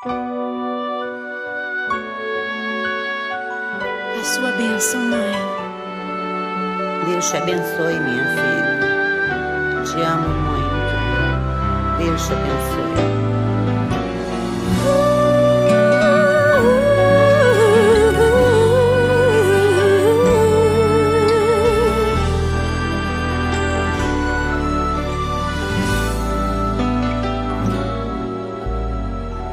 A sua bênção, mãe. Deus te abençoe, minha filha. Te amo muito. Deus te abençoe.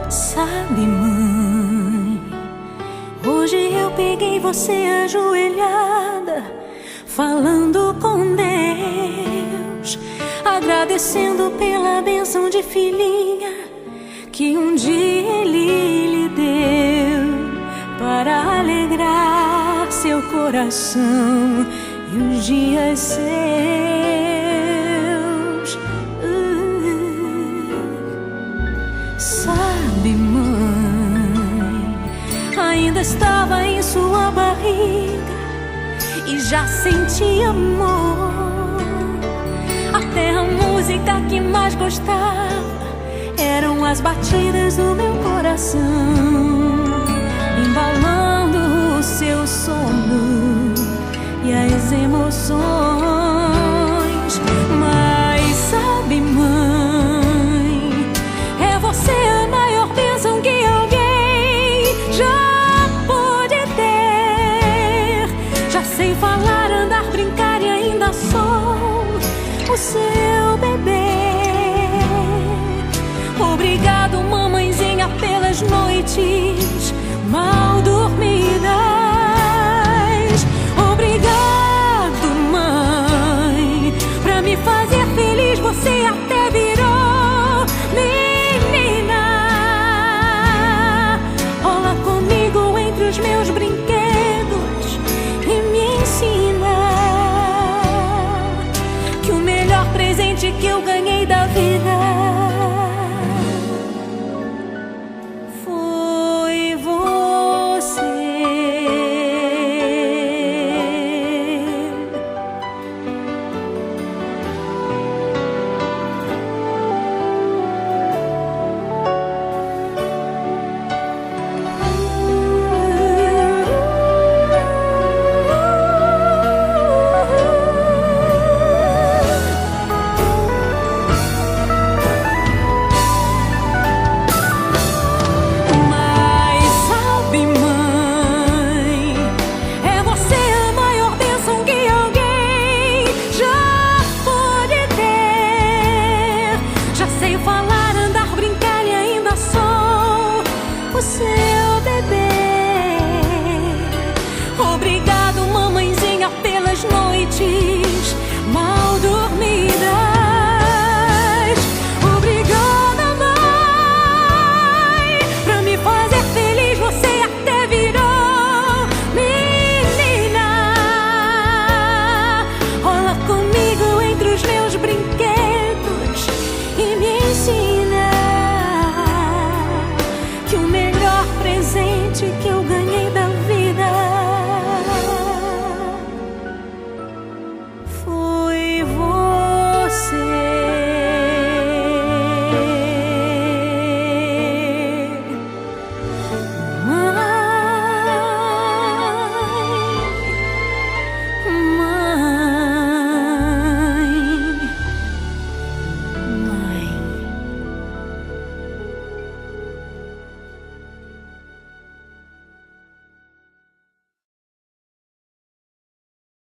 Sabe, mãe, hoje eu peguei você ajoelhada, falando com Deus, agradecendo pela bênção de filhinha que um dia Ele lhe deu, para alegrar seu coração e os dias seus. Sabe, mãe, ainda estava em sua barriga e já sentia amor. Até a música que mais gostava eram as batidas do meu coração, embalando o seu sono e as emoções.